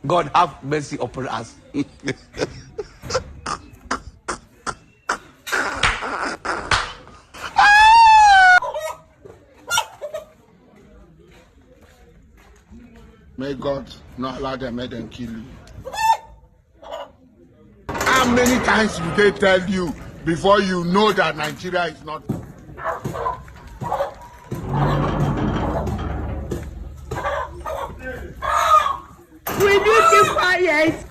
God have mercy upon us. May God not allow them, make them kill you. How many times will they tell you before you know that Nigeria is not? Will you keep quiet?